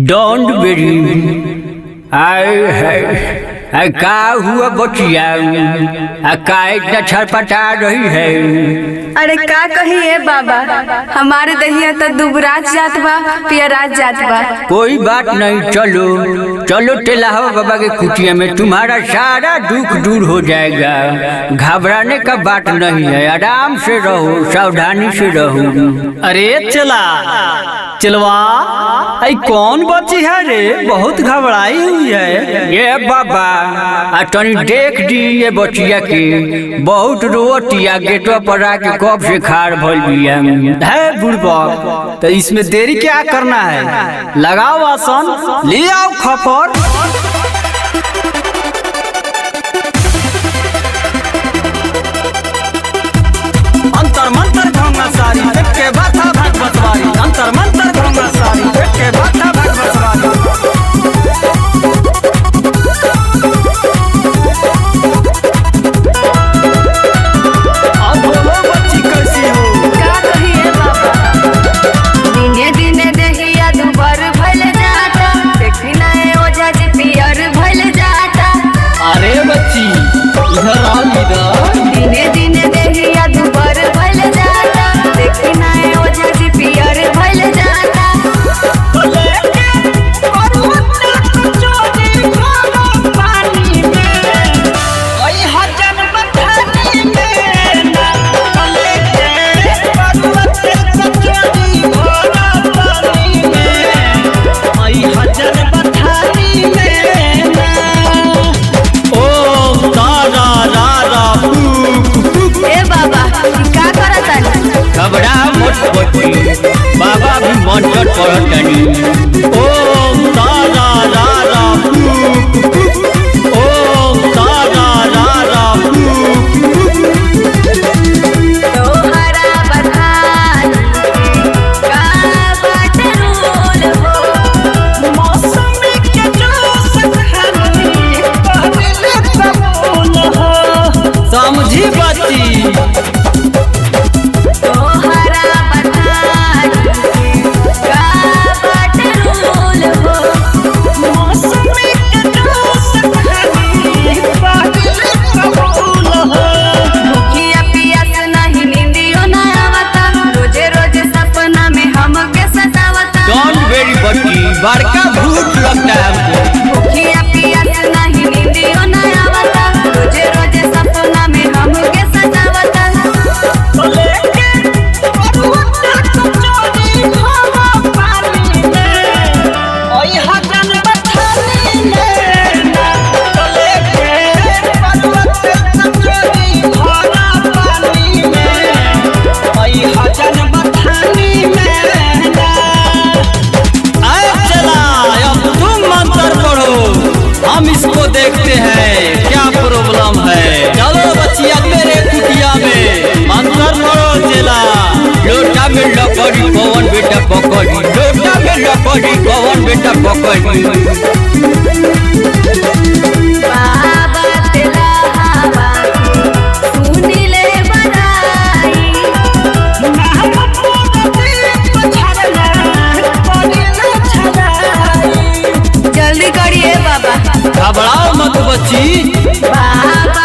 Don't very आय का हुआ बचिया का इतना छटपटा रही है। अरे का कहिए बाबा, हमारे दहिया तो दुबराज जात बा पियराज जात बा। कोई बात नहीं, चलो चलो टेलाहवा बाबा के कुटिया में तुम्हारा सारा दुख दूर हो जाएगा। घबराने का बात नहीं है, आराम से रहो, सावधानी से रहो। अरे चलवा आई कौन बच्ची है रे, बहुत घबराई हुई है। ये बाबा तनी देख दी ये बचिया के, बहुत रोटिया गेटवा पर आके कब से खाड़ भइल बिया है बुढ़बा। तो इसमें देरी क्या करना है, लगाओ आसन, ले आओ खपर। अंतर मंतर घोंगा सारी देख के बाथा भाग बसवारी, अंतर मंतर घोंगा सारी देख के बाथा भाग बसवारी। बाबा भी मंत्र पढ़त ओम तारा रा ओम तारा रा तोहरा बधाई का बाट रोल हो, मौसम के जोश खानी पहले कबूल हो। समझी बच्ची बड़का भूख लगता है हमको। भूखिया पियास नहीं नींदियो ना आवता, रोजे रोजे सपना में हमके सतावता। लेके बरुआ कचौड़ी खावा पानी में, ओई हजन बथानी में ना। लेके बरुआ कचौड़ी खावा पानी में, ओई हजन बथानी में ना। हम इसको देखते हैं क्या प्रॉब्लम है। चलो बच्चिया मेरे कुटिया में मंत्र पढ़ो चला। लोटा में लकड़ी पवन बेटा पकड़ी, लोटा में लकड़ी पवन बेटा पकड़ी। बाबा तेला हवा सुनी ले बड़ाई, नाम दीप छड़ना पड़ी न छड़ाई। जल्दी करिए बाबा, घबराओ मत बच्ची। बाबा